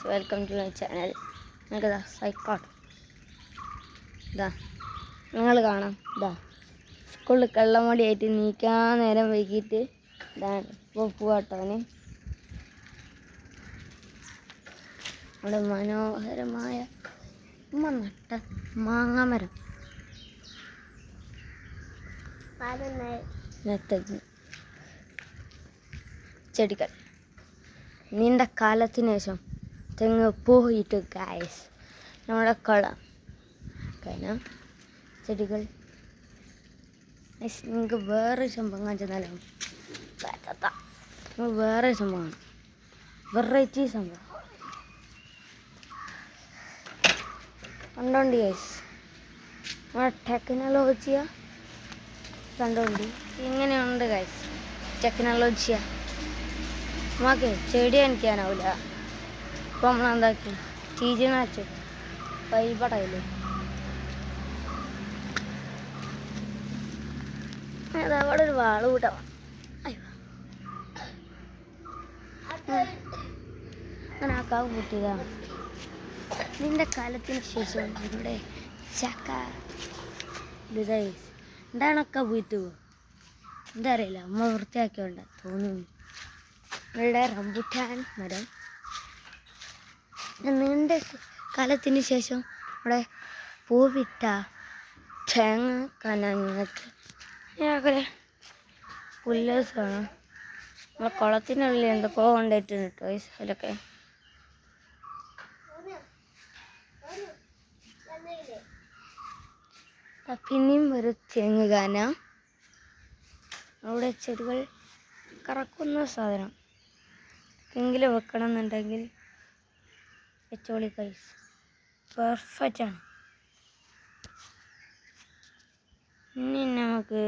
Welcome to my channel. നിങ്ങൾക്ക് cycle ഇതാ നിങ്ങൾ കാണാം. ഇതാ സ്കൂളിൽ കള്ളമടിയായിട്ട് നീക്കാൻ നേരം വൈകിട്ട് ഇതാണ് ഇപ്പോൾ പൂവാട്ടവന് അവിടെ മനോഹരമായ നട്ട മാങ്ങാമരം തെങ്ങ് ചെടികൾ നീണ്ട കാലത്തിന് ശേഷം തെങ്ങ് പോയിട്ട് ഗായ്സ് നമ്മുടെ കളം കാരണം ചെടികൾ നിങ്ങൾക്ക് വേറെ സംഭവം കാണിച്ചാലും വേറെ സംഭവമാണ് വെറൈറ്റി സംഭവം കണ്ടോണ്ടി ഗൈസ് നമ്മുടെ ടെക്നോളജിയ കണ്ടോണ്ടി ഇങ്ങനെയുണ്ട് ഗൈസ് ടെക്നോളജിയ നമുക്ക് ചെടി കാണിക്കാനാവില്ല. ഇപ്പം നമ്മളെന്താക്കി ചീചിണ വെച്ചു വൈബടയില്ലേ അതവിടെ ഒരു വാള് കൂട്ടാ അങ്ങനെ ആ കാവ് കൂട്ടിയതാ. നിന്റെ കാലത്തിന് ശേഷം ഇവിടെ ചക്ക ഇതായി എന്താണൊക്കെ പോയിട്ട് പോകും എന്താ അറിയില്ല അമ്മ വൃത്തിയാക്കിയോണ്ട തോന്നുന്നു. ഇവിടെ റംബുട്ടാൻ മരം നീണ്ട കാലത്തിന് ശേഷം ഇവിടെ പൂവിട്ട തേങ്ങ കനങ്ങത്ത് ഞങ്ങളെ പുല്ലേഴ്സാണ്. നമ്മളെ കുളത്തിനുള്ളിൽ എന്തൊക്കെ കൊണ്ടിട്ടുണ്ട് കേട്ടോ അതിലൊക്കെ. പിന്നെയും ഒരു തെങ്ങ് കാന അവിടെ ചെടികൾ കറക്കുന്ന സാധനം എങ്കിലും വെക്കണം എന്നുണ്ടെങ്കിൽ വെച്ചോളി ഗൈസ് പെർഫെക്റ്റ് ആണ്. ഇനി നമുക്ക്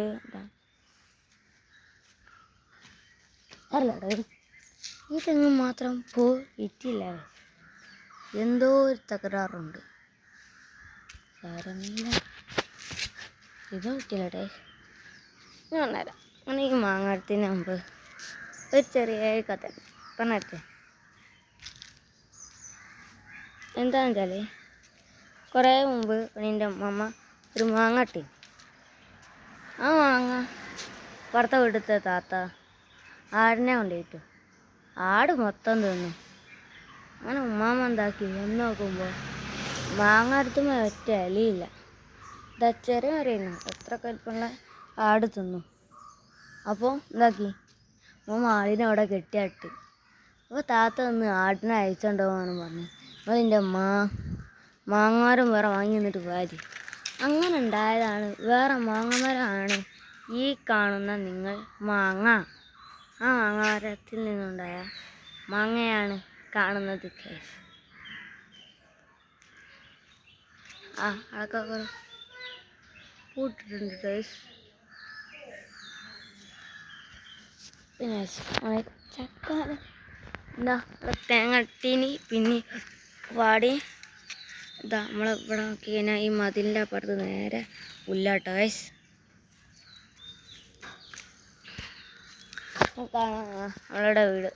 അല്ല ഈ തെങ്ങ് മാത്രം പൂ ഇറ്റില്ല, എന്തോ ഒരു തകരാറുണ്ട്. സാരമില്ല, ഇതും ഇട്ടില്ലട്ടെ. ഞാൻ വന്നേരാം. അങ്ങനെ ഈ മാങ്ങത്തിന് മുമ്പ് ഒരു ചെറിയ കഥ പറഞ്ഞേ. എന്താണെന്ന് വെച്ചാൽ കുറേ മുമ്പ് എൻ്റെ അമ്മ ഒരു മാങ്ങ ഇട്ടി. ആ മാങ്ങ പുറത്തെ വീട്ടിലത്തെ താത്ത ആടിനെ കൊണ്ടുപോയിട്ടു. ആട് മൊത്തം തിന്നു. അങ്ങനെ ഉമ്മാമ്മ എന്താക്കി എന്ന് നോക്കുമ്പോൾ മാങ്ങ അടുത്തുമ്പോൾ ഒറ്റ ഇലയില്ല. ചെറിയ അറിയുന്നു എത്ര കൽപ്പുള്ള ആട് തിന്നു. അപ്പോൾ എന്താക്കി ആടിനെ അവിടെ കെട്ടിയാട്ടി. അപ്പോൾ താത്ത ഒന്ന് ആടിനെ അയച്ചുകൊണ്ടുപോകാമെന്ന് പറഞ്ഞു. അപ്പോൾ എൻ്റെ മാങ്ങാരം വേറെ വാങ്ങി നിന്നിട്ട് പോയത്. അങ്ങനെ ഉണ്ടായതാണ് വേറെ മാങ്ങമരമാണ് ഈ കാണുന്ന നിങ്ങൾ മാങ്ങ. ആ മാങ്ങാമരത്തിൽ നിന്നുണ്ടായ മാങ്ങയാണ് കാണുന്നത് കേസ്. അതൊക്കെ പൂട്ടിട്ടുണ്ട് കേസ്. പിന്നെ ചക്ക എന്താ തേങ്ങ ഇട്ടീനി പിന്നെ വാടി ഇതാ നമ്മളിവിടെ നോക്കി കഴിഞ്ഞാൽ ഈ മതിലിൻ്റെ അപ്പുറത്ത് നേരെ പുല്ലാട്ടോ ഗൈസ്. നമ്മളുടെ വീട്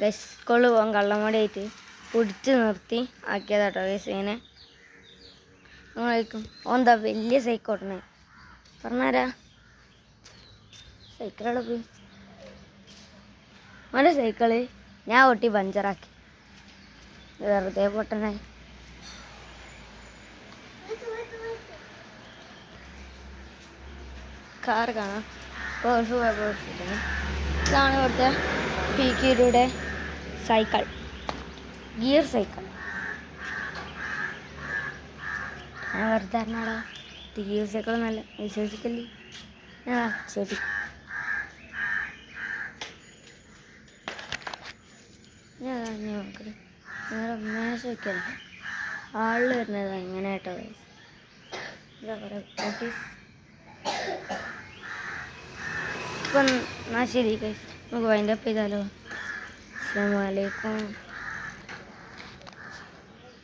ഗൈസ്. സ്കൂളിൽ പോകാൻ കള്ളമടിയായിട്ട് പിടിച്ച് നിർത്തി ആക്കിയതാട്ടോ ഗൈസ്. ഇങ്ങനെ നമ്മളേക്കും എന്താ വലിയ സൈക്കോട്ടണേ പറഞ്ഞാരാ സൈക്കിളവിടെ പോയി. അവൻ്റെ സൈക്കിള് ഞാൻ ഓട്ടി പഞ്ചറാക്കി വെറുതെ പൊട്ടനായി. കാറ് കാണാം. ഇതാണ് ഇവിടുത്തെ പീക്കിയുടെ സൈക്കിൾ, ഗിയർ സൈക്കിൾ. ഞാൻ വെറുതെ അറിഞ്ഞാടാ ഗിയർ സൈക്കിൾ നല്ല വിശ്വസിക്കല്ലേ. ശരി നോക്കട്ടെ. നിങ്ങളുടെ മേശ വയ്ക്കല ആളിൽ വരുന്നതാ ഇങ്ങനെ കേട്ടോ. ഇതാ കുറേ ഓഫീസ്. ഇപ്പം എന്നാൽ ശരി നമുക്ക് വൈൻഡപ്പ് ചെയ്താലോ. അസ്സലാമു അലൈക്കും.